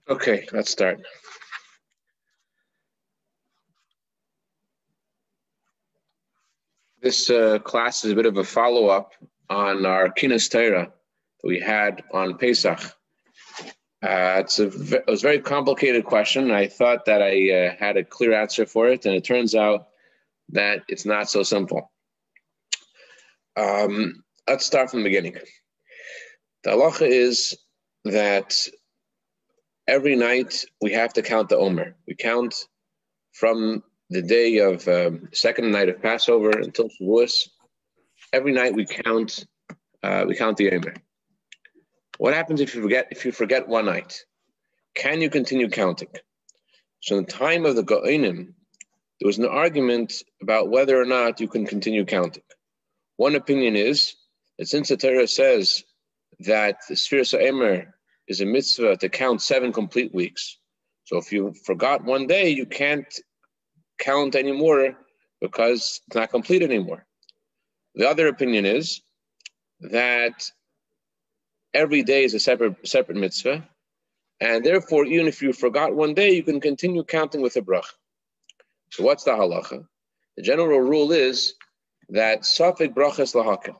Okay, let's start. This class is a bit of a follow-up on our Kinas Torah that we had on Pesach. It was a very complicated question. I thought that I had a clear answer for it, and it turns out that it's not so simple. Let's start from the beginning. The halacha is that every night we have to count the Omer. We count from the day of second night of Passover until Shavuos. Every night we count the Omer. What happens if you forget one night? Can you continue counting? So in the time of the Go'anim, there was an argument about whether or not you can continue counting. One opinion is that since the Torah says that the Sefira Omer is a mitzvah to count 7 complete weeks, so if you forgot one day, you can't count anymore because it's not complete anymore. The other opinion is that every day is a separate mitzvah, and therefore, even if you forgot one day, you can continue counting with a bracha. So what's the halacha? The general rule is that safek brachas lahakel.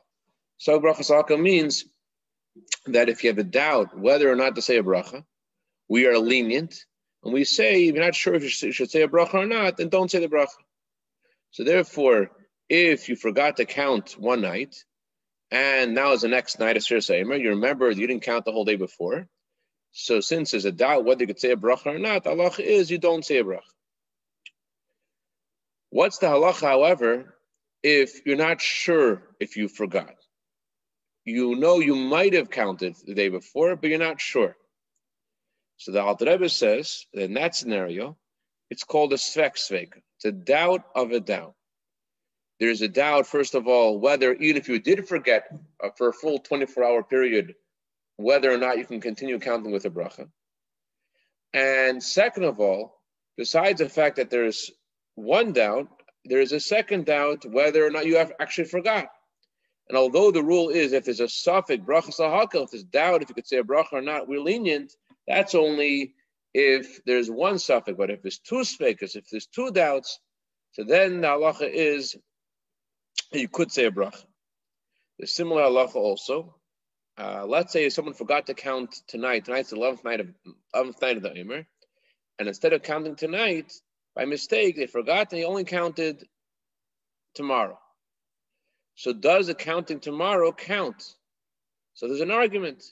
Safek brachas lahakel means that if you have a doubt whether or not to say a bracha, we are lenient, and we say, if you're not sure if you should say a bracha or not, then don't say the bracha. So therefore, if you forgot to count one night, and now is the next night of Sefira Omer, you remember you didn't count the whole day before, so since there's a doubt whether you could say a bracha or not, the halacha is you don't say a bracha. What's the halacha, however, if you're not sure if you forgot? You know you might have counted the day before, but you're not sure. So the Alter Rebbe says that in that scenario, it's called a svek. It's a doubt of a doubt. There's a doubt, first of all, whether even if you did forget for a full 24-hour period, whether or not you can continue counting with a bracha. And second of all, besides the fact that there's one doubt, there is a second doubt whether or not you have actually forgot. And although the rule is if there's a safek brachas lahakel, if there's doubt if you could say a bracha or not, we're lenient. That's only if there's one safek. But if there's two sfekas, if there's two doubts, so then the halacha is you could say a bracha. There's similar halacha also. Let's say someone forgot to count tonight. Tonight's the 11th night of the Omer, and instead of counting tonight, by mistake, they forgot and they only counted tomorrow. So does the counting tomorrow count? So there's an argument.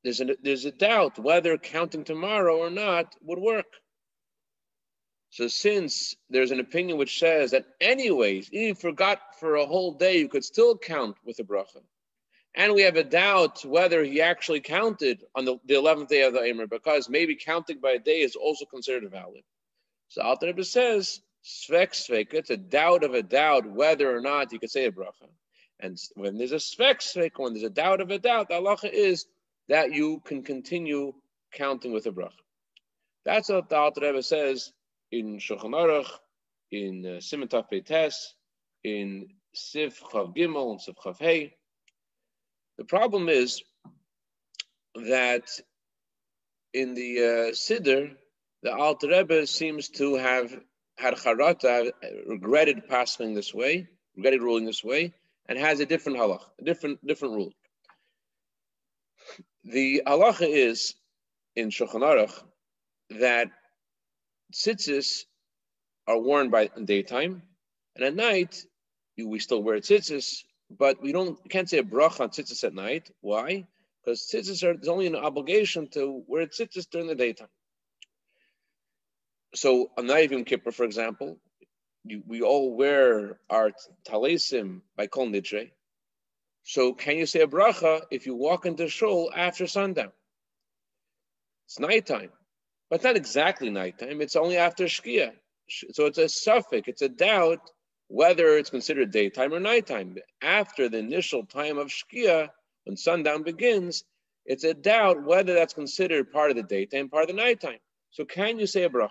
There's a doubt whether counting tomorrow or not would work. So since there's an opinion which says that anyways, even if you forgot for a whole day, you could still count with a bracha. And we have a doubt whether he actually counted on the 11th day of the Omer, because maybe counting by a day is also considered valid. So Alter Rebbe says, svek, it's a doubt of a doubt whether or not you could say a bracha. And when there's a svek, when there's a doubt of a doubt, the halacha is that you can continue counting with a bracha. That's what the Alter Rebbe says in Shulchan Aruch, in Siman Taf Peites, in Sif Chav Gimel, and Sif Chav Hey. The problem is that in the Siddur, the Alter Rebbe seems to have had charata, regretted passing this way, regretted ruling this way, and has a different halach, a different rule. The halacha is in Shulchan Aruch that tzitzis are worn in daytime, and at night we still wear tzitzis, but we can't say a bracha on tzitzis at night. Why? Because tzitzis there's only an obligation to wear tzitzis during the daytime. So on Night Yom Kippur, for example, we all wear our talesim by Kol Nidre. So can you say a bracha if you walk into shul after sundown? It's nighttime, but not exactly nighttime. It's only after Shkia. So it's a suffix, it's a doubt whether it's considered daytime or nighttime. After the initial time of Shkia, when sundown begins, it's a doubt whether that's considered part of the daytime, part of the nighttime. So can you say a bracha?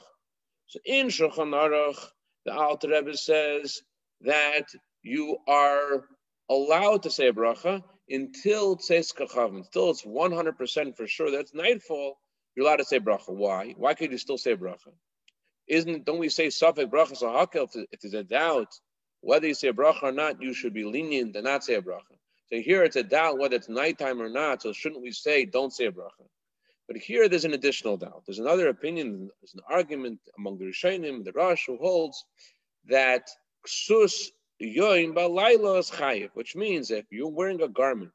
So in Shulchan Aruch, the Alter Rebbe says that you are allowed to say a bracha until Tzeis Kachavim, until it's 100% for sure that's nightfall. you're allowed to say bracha. Why? Why could you still say bracha? Don't we say safek bracha sahakel? If there's a doubt whether you say a bracha or not, you should be lenient and not say a bracha. So here it's a doubt whether it's nighttime or not. So shouldn't we say don't say a bracha? But here there's an additional doubt. There's another opinion. There's an argument among the Rishonim, the Rosh, who holds that ksus yoim balayla is chayiv, which means if you're wearing a garment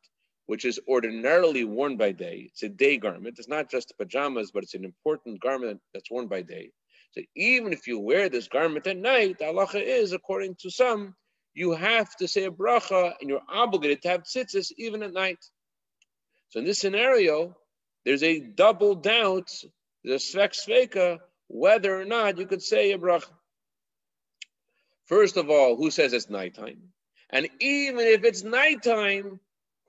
which is ordinarily worn by day, it's a day garment. It's not just pajamas, but it's an important garment that's worn by day. So even if you wear this garment at night, the halacha is, according to some, you have to say a bracha and you're obligated to have tzitzis even at night. So in this scenario, there's a double doubt, there's a svek sveka, whether or not you could say a bracha. First of all, who says it's nighttime? And even if it's nighttime,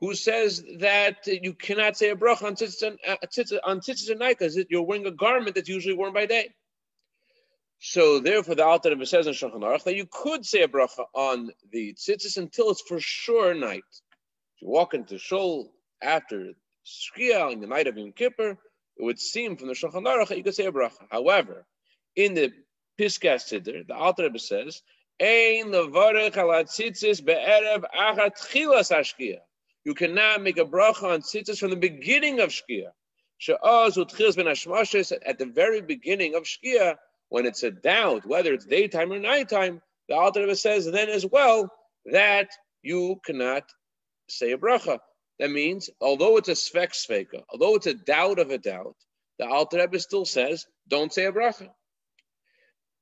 who says that you cannot say a bracha on tzitzis at night because you're wearing a garment that's usually worn by day? So therefore, the Alter Rebbe says in Shulchan Aruch that you could say a bracha on the tzitzis until it's for sure night. If you walk into shul after Shkia on the night of Yom Kippur, it would seem from the Shulchan Aruch that you could say a bracha. However, in the Piskas Siddur, the Alter Rebbe says, "Ein levarech ala tzitzis be'erev achat tchilas hashkia." You cannot make a bracha on tzitzis from the beginning of Shkia. She'az utchilas ben hashmashes, at the very beginning of Shkia, when it's a doubt whether it's daytime or nighttime, the Alter Rebbe says then as well that you cannot say a bracha. That means, although it's a svek sveka, although it's a doubt of a doubt, the Alter Rebbe still says, don't say a bracha.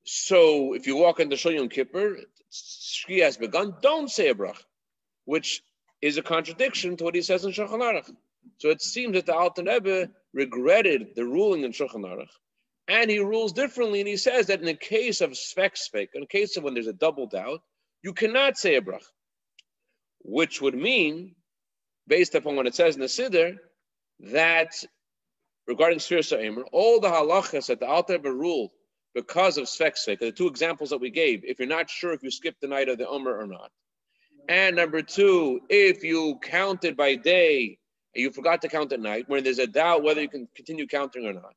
So if you walk into Shul Yom Kippur, Shkia has begun, don't say a bracha, which is a contradiction to what he says in Shulchan Aruch. So it seems that the Alter Rebbe regretted the ruling in Shulchan Aruch, and he rules differently, and he says that in the case of svek svek, in the case of when there's a double doubt, you cannot say a bracha, which would mean, based upon what it says in the Siddur, that regarding Sefira Sa'emer, all the halachas that the Alter Rebbe ruled because of svek svek, the two examples that we gave, if you're not sure if you skipped the night of the Omer or not, and number two, if you counted by day and you forgot to count at night, where there's a doubt whether you can continue counting or not.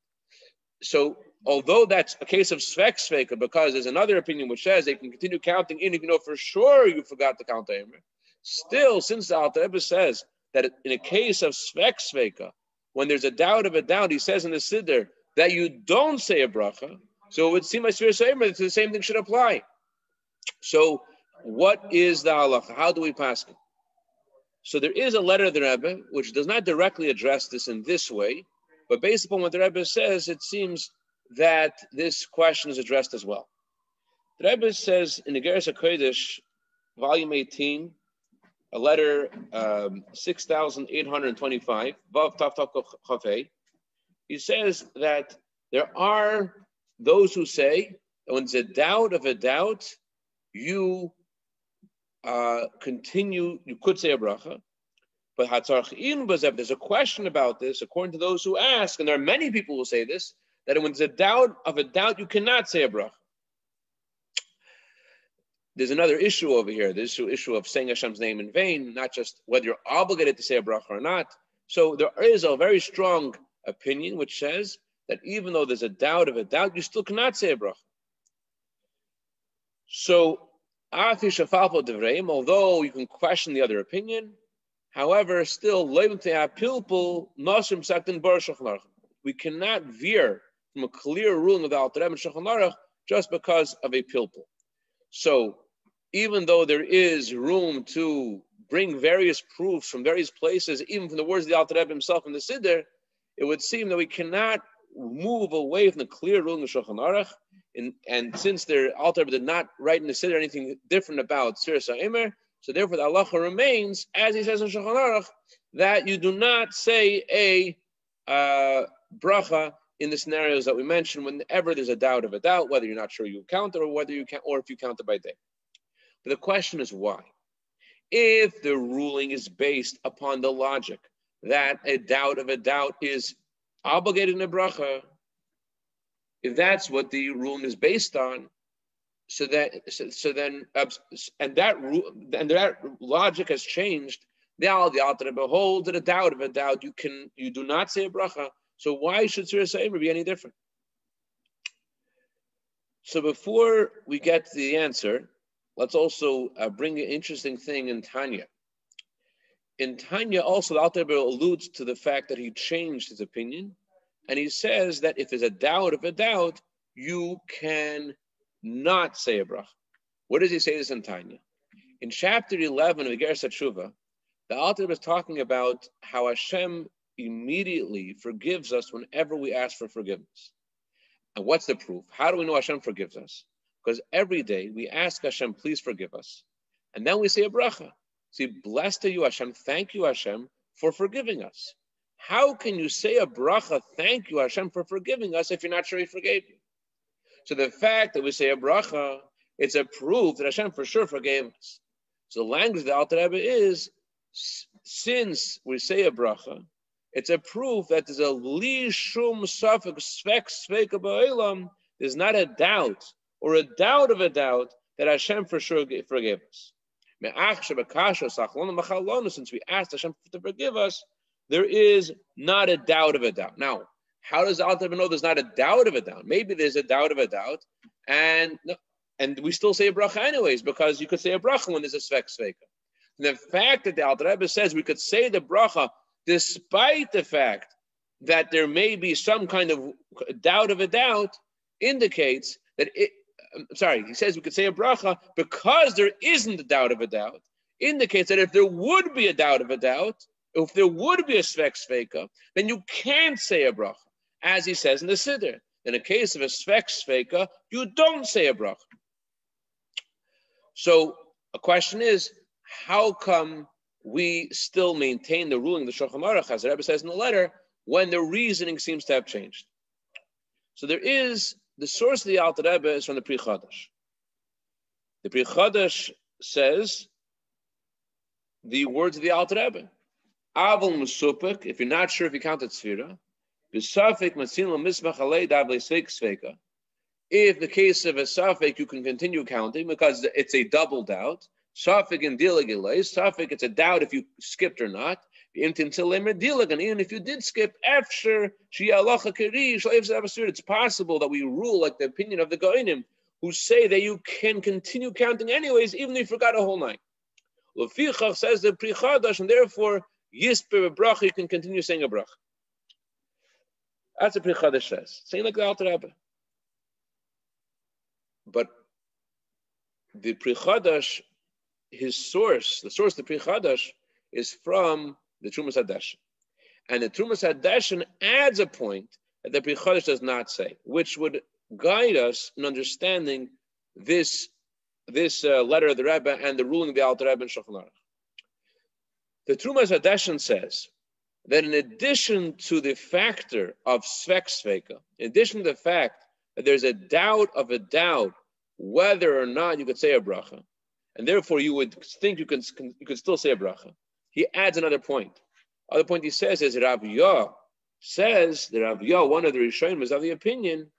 So, although that's a case of svek sveka, because there's another opinion which says they can continue counting in if you know for sure you forgot to count the Omer, still, since the Alter Rebbe says that in a case of svek sveka, when there's a doubt of a doubt, he says in the Siddur that you don't say a bracha, so it would seem like Sefira Sa'emer that the same thing should apply. So, what is the halacha? How do we pass it? So there is a letter of the Rebbe which does not directly address this in this way, but based upon what the Rebbe says, it seems that this question is addressed as well. The Rebbe says in the Igeres HaKodesh, volume 18, a letter 6,825, Vav Tav Tav Chafei, he says that there are those who say that when there's a doubt of a doubt, you continue, you could say a bracha, but there's a question about this, according to those who ask, and there are many people who say this, that when there's a doubt of a doubt, you cannot say a bracha. There's another issue over here, the issue of saying Hashem's name in vain, not just whether you're obligated to say a bracha or not. So there is a very strong opinion which says that even though there's a doubt of a doubt, you still cannot say a bracha. So, although you can question the other opinion, however, still, we cannot veer from a clear ruling of the Alter Rebbe and Shulchan Aruch just because of a pilpul. So, even though there is room to bring various proofs from various places, even from the words of the Alter Rebbe himself in the Siddur, it would seem that we cannot move away from the clear ruling of Shulchan Aruch. And since the Alter Rebbe did not write in the Siddur anything different about Sefira Sa'emer, so therefore the halacha remains, as he says in Shulchan Aruch, that you do not say a bracha in the scenarios that we mentioned whenever there's a doubt of a doubt, whether you're not sure you count it or whether you can, or if you count it by day. But the question is why? If the ruling is based upon the logic that a doubt of a doubt is obligated in a bracha, if that's what the ruling is based on, then that logic has changed. Now the Alter Rebbe holds that a doubt of a doubt you do not say a bracha So why should Sfiras Ha'omer be any different? So before we get to the answer, let's also bring an interesting thing in Tanya. In Tanya, also, the Alter Rebbe alludes to the fact that he changed his opinion, and he says that if there's a doubt of a doubt, you can not say a bracha. What does he say this in Tanya? In chapter 11 of Igeres HaTshuva, the Alter Rebbe is talking about how Hashem immediately forgives us whenever we ask for forgiveness. And what's the proof? How do we know Hashem forgives us? Because every day we ask Hashem, please forgive us. And then we say a bracha. See, blessed are you, Hashem. Thank you, Hashem, for forgiving us. How can you say a bracha, thank you, Hashem, for forgiving us, if you're not sure He forgave you? So the fact that we say a bracha, it's a proof that Hashem for sure forgave us. So the language of the Alter Rebbe is, since we say a bracha, it's a proof that there's a li shum safek svek sveka ba'olam. There's not a doubt or a doubt of a doubt that Hashem for sure forgave us. Since we asked Hashem to forgive us, there is not a doubt of a doubt. Now, how does the Alter Rebbe know there's not a doubt of a doubt? Maybe there's a doubt of a doubt, and we still say a bracha anyways, because you could say a bracha when there's a svek sveka. And the fact that the Alter Rebbe says we could say the bracha despite the fact that there may be some kind of doubt of a doubt indicates that he says we could say a bracha because there isn't a doubt of a doubt, indicates that if there would be a doubt of a doubt, if there would be a svek sveka, then you can't say a bracha, as he says in the Siddur. In a case of a svek sveka, you don't say a bracha. So a question is, how come we still maintain the ruling of the Shulchan Aruch, as the Rebbe says in the letter, when the reasoning seems to have changed? So there is, the source of the Alter Rebbe is from the Pri Chadash. The Pri Chadash says the words of the Alter Rebbe. Aval musupik, if you're not sure if you counted Sefira, b'safik matzil mismach alei davlei sveik sveika. If the case of a safik, you can continue counting because it's a double doubt. Safik and dilag, safik, it's a doubt if you skipped or not. Even if you did skip, it's possible that we rule like the opinion of the Goinim, who say that you can continue counting anyways, even if you forgot a whole night. Lefichach says the Pri Chadash, and therefore Yisper a bracha, you can continue saying a bracha. That's what Pri Chadash says. Saying like the Alter Rebbe. But the Pri Chadash, his source, the source of the Pri Chadash, is from the Trumas Hadeshin. And the Trumas Hadeshin adds a point that the Pri Chadash does not say, which would guide us in understanding this letter of the Rebbe and the ruling of the Alter Rebbe in Shulchan Aruch. The Trumas Hadeshin says that in addition to the factor of svek sveka, in addition to the fact that there's a doubt of a doubt whether or not you could say a bracha, and therefore you would think you could still say a bracha, he adds another point. Other point he says is Rav Yah says that Rav Yah, one of the Rishonim, is of the opinion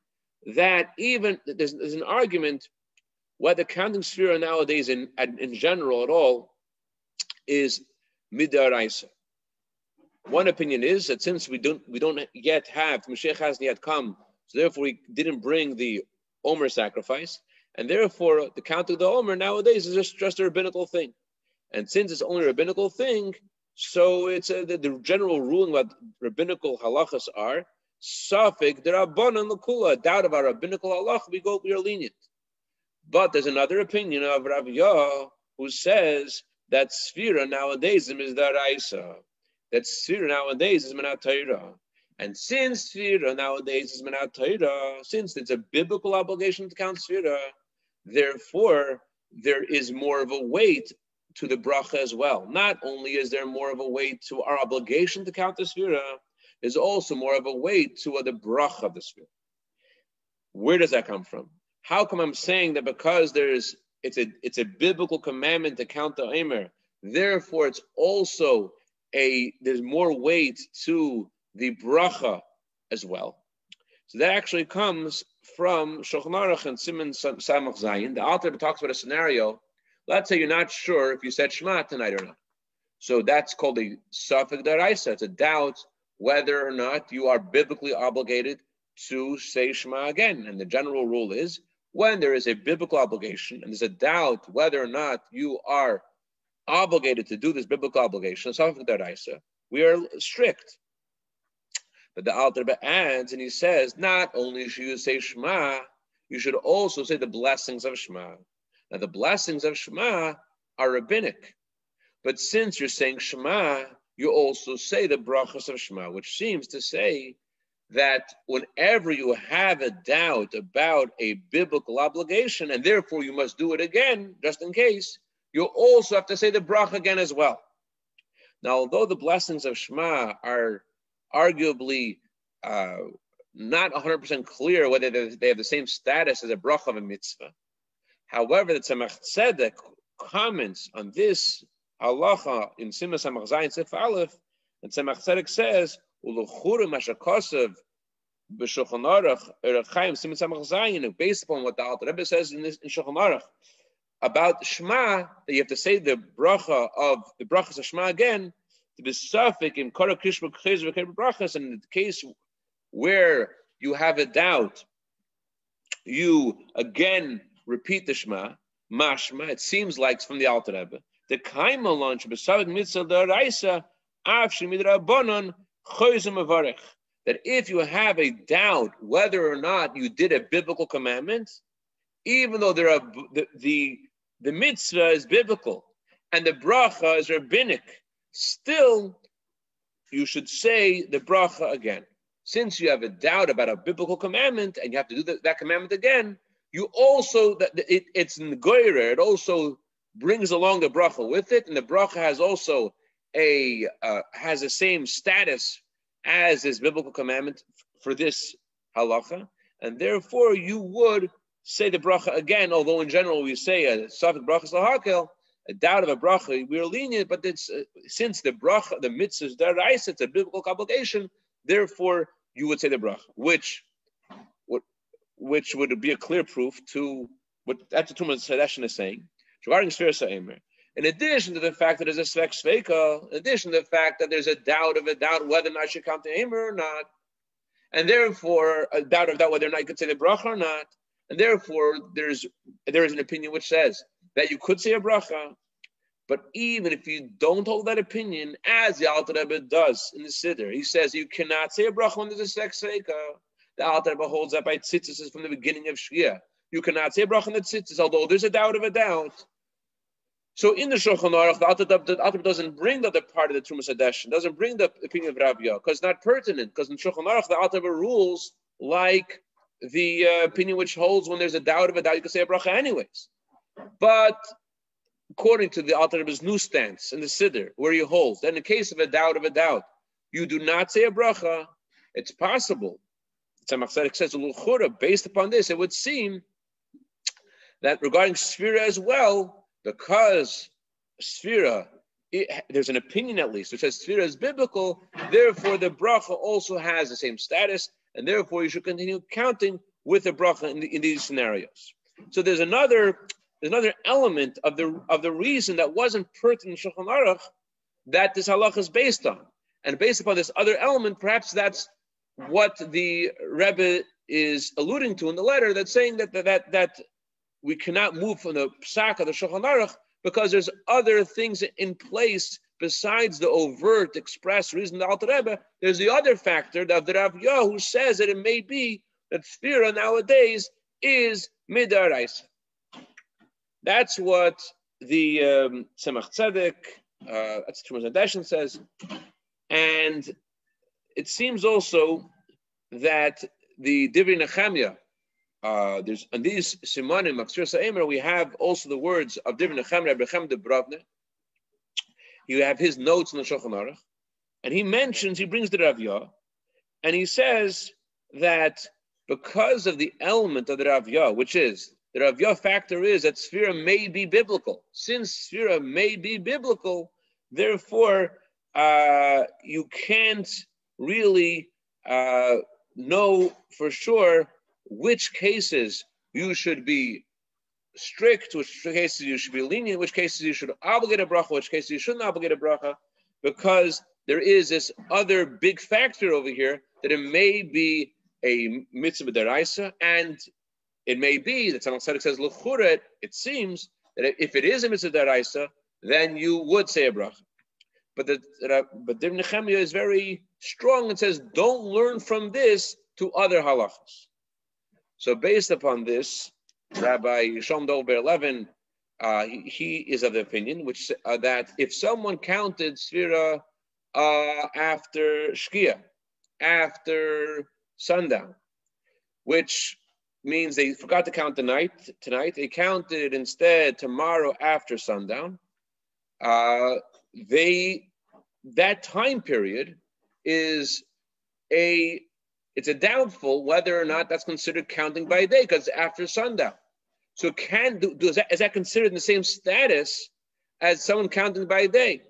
that even there's an argument whether counting Sefira nowadays in general at all is midaraisa. One opinion is that since we don't yet have, Mashiach hasn't yet come, so therefore we didn't bring the Omer sacrifice, and therefore the counting of the Omer nowadays is just a rabbinical thing. And since it's only a rabbinical thing, so it's the general ruling about rabbinical halachas are safek derabanan l'kula, doubt about rabbinical halach, we are lenient. But there's another opinion of Rav Yah who says that Sefira nowadays is daraisa, that Sefira nowadays is minat Torah. And since Sefira nowadays is minat Torah, since it's a biblical obligation to count Sefira, therefore there is more of a weight to the bracha as well. Not only is there more of a weight to our obligation to count the Sefira, there's also more of a weight to the bracha of the Sefira. Where does that come from? How come I'm saying that because it's a biblical commandment to count the Omer, therefore it's also there's more weight to the bracha as well? So that actually comes from Shulchan Aruch and Siman Samach Zayin. The Alter Rebbe talks about a scenario. Let's say you're not sure if you said Shema tonight or not. So that's called a Safek Daraisa. It's a doubt whether or not you are biblically obligated to say Shema again. And the general rule is, when there is a biblical obligation and there's a doubt whether or not you are obligated to do this biblical obligation, we are strict. But the Alter Rebbe adds, and he says, not only should you say Shema, you should also say the blessings of Shema. Now, the blessings of Shema are rabbinic. But since you're saying Shema, you also say the brachas of Shema, which seems to say that whenever you have a doubt about a biblical obligation, and therefore you must do it again, just in case, you also have to say the bracha again as well. Now, although the blessings of Shema are arguably not 100% clear whether they have the same status as a bracha of a mitzvah, however, the Tzemach Tzedek comments on this halacha in Simas Samach Zayin Sef Aleph, and Tzemach Tzedek says, based upon what the Alter Rebbe says in Shulchan Aruch about Shema, that you have to say the brachas of Shema again, to be safek in kara krishma k'chezv v'kei brachas, and in the case where you have a doubt, you again repeat the Shema, mashma, it seems like it's from the Alter Rebbe, the kaima lunch b'savik mitzvah d'oraisa av shemidra bonon choyzim avarech, that if you have a doubt whether or not you did a biblical commandment, even though there are the mitzvah is biblical and the bracha is rabbinic, still you should say the bracha again. Since you have a doubt about a biblical commandment and you have to do that commandment again, you also, it's in the goyre, it also brings along the bracha with it, and the bracha has also has the same status as this biblical commandment for this halacha, and therefore you would say the bracha again, although in general we say a safek brachas lahakel, a doubt of a bracha, we are lenient, but it's since the bracha, the mitzvah is deraisa, it's a biblical obligation, therefore you would say the bracha, which would be a clear proof to what that's the Tumas Sadeshin is saying. Regarding Sefira Sa'emer, in addition to the fact that there's a svek sveika, in addition to the fact that there's a doubt whether or not you should count the Emer or not, and therefore a doubt of that whether or not you could say the bracha or not, and therefore there is an opinion which says that you could say a bracha, but even if you don't hold that opinion, as the Alter Rebbe does in the Siddur, he says you cannot say a bracha when there's a svek sveika. The Alter Rebbe holds that by tzitzis from the beginning of Shkia. You cannot say a bracha on the tzitzis, although there's a doubt of a doubt. So in the Shulchan Aruch, the Alter Rebbe doesn't bring the other part of the Trumas Hadeshin, doesn't bring the opinion of Rav Yah, because it's not pertinent, because in Shulchan Aruch, the Alter Rebbe rules like the opinion which holds when there's a doubt of a doubt, you can say a bracha anyways. But according to the Alter Rebbe's new stance in the Siddur, where he holds that in the case of a doubt, you do not say a bracha, it's possible. Tzemach Tzedek says, based upon this, it would seem that regarding Sefira as well, because Sefira, there's an opinion at least which says Sefira is biblical, therefore the bracha also has the same status, and therefore you should continue counting with the bracha in these scenarios. So there's another element of the reason that wasn't pertinent in Shulchan Aruch that this halacha is based on, and based upon this other element, perhaps that's what the Rebbe is alluding to in the letter, that's saying that we cannot move from the psak of the Shulchan Aruch because there's other things in place besides the overt express reason of the Alter Rebbe. There's the other factor of the Rav Yah, who says that it may be that Sefira nowadays is midaraisa. That's what the Tzemach Tzedek, that's Trumas Hadeshin says, and it seems also that the Divrei Nechemia, there's on these simanim of Sefira Sa'emer, we have also the words of Divrei Nechemia, Rabbi Chem de Bravne. You have his notes in the Shulchan Aruch, and he brings the Rav Yah, and he says that because of the element of the Rav Yah, which is the Rav Yah factor is that Sefira may be biblical. Since Sefira may be biblical, therefore you can't really know for sure which cases you should be strict, which cases you should be lenient, which cases you should obligate a bracha, which cases you shouldn't obligate a bracha, because there is this other big factor over here that it may be a mitzvah deraisa, and it may be that Tzemach Tzedek says l'churet. It seems that if it is a mitzvah deraisa, then you would say a bracha. But Ibn Nechemia is very strong and says, don't learn from this to other halachas. So based upon this, Rabbi Shalom Dov Ber Levin, he is of the opinion which that if someone counted Sefira after Shkia, after sundown, which means they forgot to count tonight, they counted instead tomorrow after sundown, that time period is it's a doubtful whether or not that's considered counting by day, because after sundown. So is that considered in the same status as someone counting by day?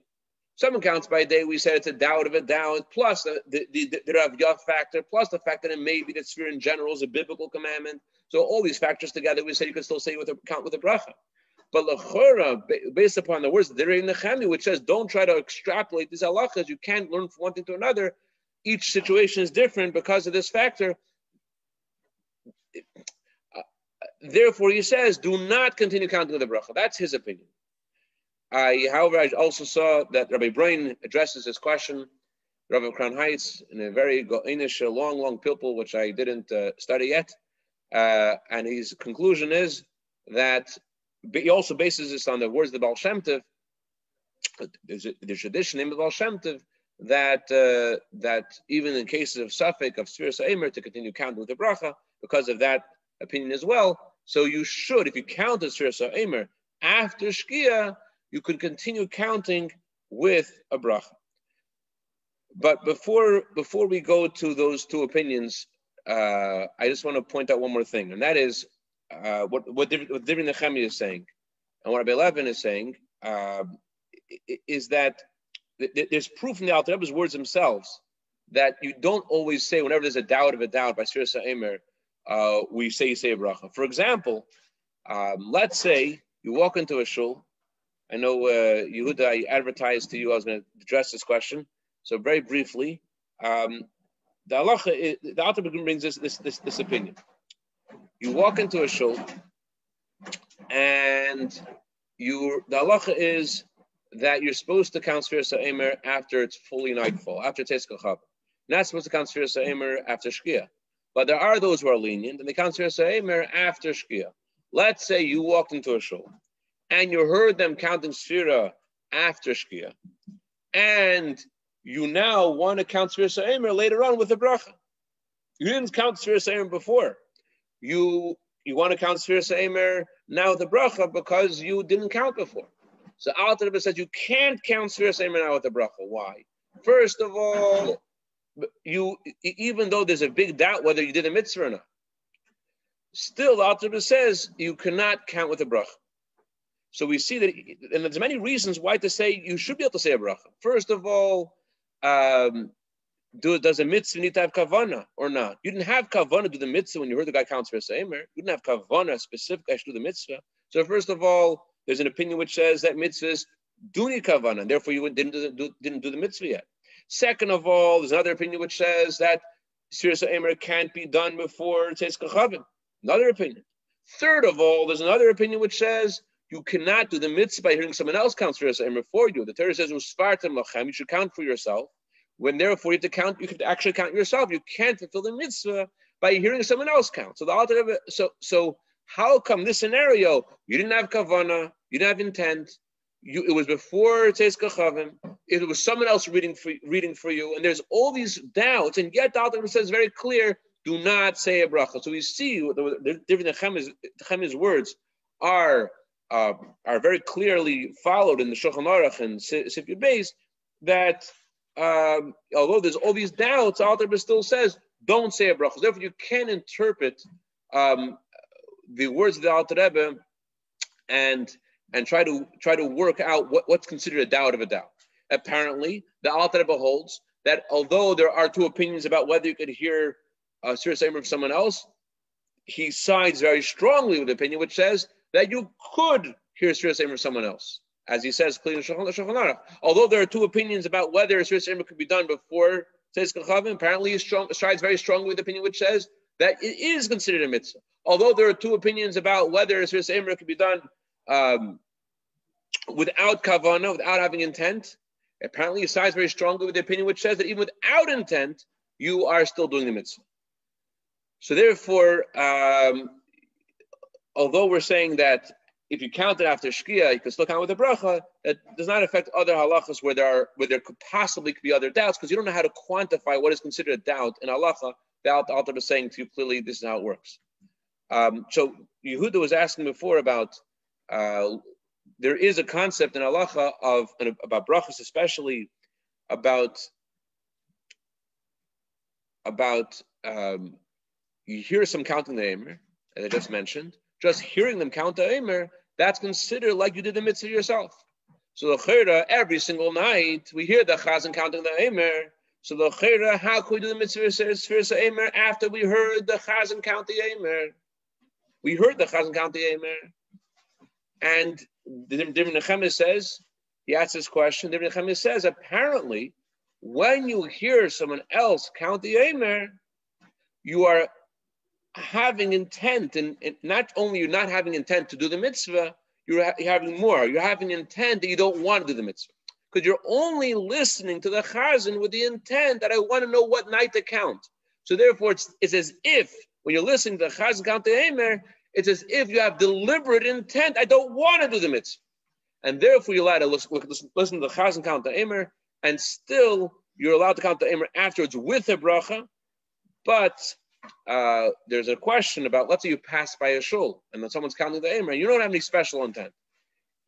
Someone counts by day, we said it's a doubt of a doubt, plus the Rav Yah factor, plus the fact that it may be that Sefira in general is a biblical commandment. So all these factors together, we said you could still say count with a bracha. But l'chora, based upon the words of the Nechemia, which says don't try to extrapolate these halachas, you can't learn from one thing to another. Each situation is different because of this factor. Therefore, he says, do not continue counting with the bracha. That's his opinion. However, I also saw that Rabbi Brain addresses this question, Rabbi Crown Heights, in a very long pilpul, which I didn't study yet. And his conclusion is that he also bases this on the words of the Baal Shem Tov. There's the tradition in the Baal Shem Tov that even in cases of Safek, of Sefira Sa'emer, to continue counting with the bracha, because of that opinion as well. So you should, if you count as Sefira Sa'emer after Shkia, you could continue counting with a bracha. But before we go to those two opinions, I just want to point out one more thing, and that is what Divin Nechemia is saying, and what Rabbi Levin is saying, is that there's proof in the Alter Rebbe's words themselves that you don't always say, whenever there's a doubt of a doubt by Sefira Sa'emer, we say a bracha. For example, let's say you walk into a shul. I know, Yehuda, I advertised to you I was going to address this question. So very briefly, the halacha, the Alter Rebbe brings this opinion. You walk into a shul, and the halacha is that you're supposed to count Sefira Sa'emer after it's fully nightfall, after Teis Kachav. Not supposed to count Sefira Sa'emer after Shkia. But there are those who are lenient, and they count Sefira Sa'emer after Shkia. Let's say you walked into a shul, and you heard them counting Sefira after Shkia, and you now want to count Sefira Sa'emer later on with a bracha. You didn't count Sefira Sa'emer before. You want to count Sefira Sa'emer now with a bracha because you didn't count before. So Alter Rebbe says you can't count Sefira Sa'emer now with a bracha. Why? First of all, even though there's a big doubt whether you did a mitzvah or not, still the Alter Rebbe says you cannot count with a bracha. So we see that, and there's many reasons why to say you should be able to say a bracha. First of all, does a mitzvah need to have kavana or not? You didn't have kavana to do the mitzvah when you heard the guy count Sefira Sa'emer. You didn't have kavana specifically to do the mitzvah. So first of all, there's an opinion which says that mitzvahs do need kavana, and therefore you didn't do the mitzvah yet. Second of all, there's another opinion which says that Sefira Sa'emer can't be done before Teis Kachavim. Another opinion. Third of all, there's another opinion which says you cannot do the mitzvah by hearing someone else count Sefira Sa'emer for you. The Torah says Usfartem lachem, you should count for yourself. When therefore you have to count, you have to actually count yourself. You can't fulfill the mitzvah by hearing someone else count. So the Alter Rebbe, so how come this scenario? You didn't have kavana, you didn't have intent. It was before Teis Kachavim. It was someone else reading for you, and there's all these doubts, and yet the Alter Rebbe says very clear: do not say a bracha. So we see the different Nechemia's words are very clearly followed in the Shulchan Aruch and Sifri Beis, that although there's all these doubts, Alter Rebbe still says don't say a bracha. Therefore, you can interpret the words of the Alter Rebbe and try to work out what's considered a doubt of a doubt. Apparently, the Alter Rebbe holds that although there are two opinions about whether you could hear Sefira Sa'emer from someone else, he sides very strongly with the opinion which says that you could hear Sefira Sa'emer from someone else. as he says, although there are two opinions about whether Sfiras Eimer could be done before Tzeis Kachavim, apparently he strides very strongly with the opinion which says that it is considered a mitzvah. Although there are two opinions about whether Sfiras Eimer could be done without kavanah, without having intent, apparently he sides very strongly with the opinion which says that even without intent, you are still doing the mitzvah. So therefore, although we're saying that if you count it after Shkia, you can still count with a bracha, that does not affect other halachas where there could possibly be other doubts, because you don't know how to quantify what is considered a doubt in halacha. The Alter is saying to you clearly, this is how it works. So Yehuda was asking before about there is a concept in halacha about brachas, especially about you hear some counting the Eimer, as I just mentioned. Just hearing them count the Eimer, that's considered like you did the mitzvah yourself. So the Chayra, every single night, we hear the Chazan counting the Eimer. So the Chayra, how could we do the mitzvah Sfiras Eimer after we heard the Chazan count the Eimer? We heard the Chazan count the Eimer. And the Divin Nechemah says, he asks this question, Divin Nechemah says, apparently, when you hear someone else count the Eimer, you are having intent, and not only you're not having intent to do the mitzvah, you're having more. You're having intent that you don't want to do the mitzvah, because you're only listening to the chazan with the intent that I want to know what night to count. So therefore, it's as if when you're listening to the chazan count the Eimer, it's as if you have deliberate intent. I don't want to do the mitzvah, and therefore you're allowed to listen to the chazan count the Eimer, and still you're allowed to count the Eimer afterwards with a bracha, but there's a question about, let's say you pass by a shul and then someone's counting the Eimer and you don't have any special intent.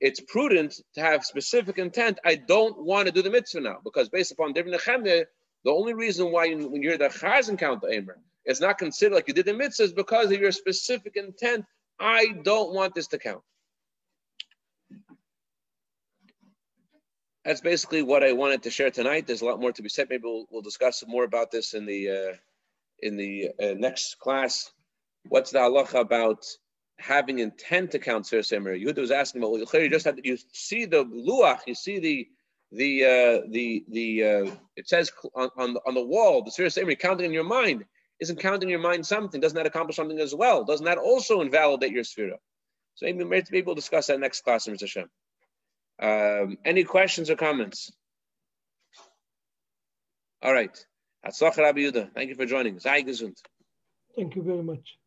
It's prudent to have specific intent. I don't want to do the mitzvah now, because based upon Divin Nechemah, the only reason why when you hear the Chazan count the Eimer, it's not considered like you did the mitzvah is because of your specific intent. I don't want this to count. That's basically what I wanted to share tonight. There's a lot more to be said. Maybe we'll discuss more about this in the next class. What's the halacha about having intent to count Sfiras Eimer? Yehuda was asking about, well, you just have to, you see the luach, you see it says on the wall, the Sfiras Eimer, counting in your mind. Isn't counting in your mind something? Doesn't that accomplish something as well? Doesn't that also invalidate your Sefira? So maybe we'll discuss that next class in Mr. Hashem. Any questions or comments? All right. Hatzlach Rabbi Yehuda. Thank you for joining. Sei gesund. Thank you very much.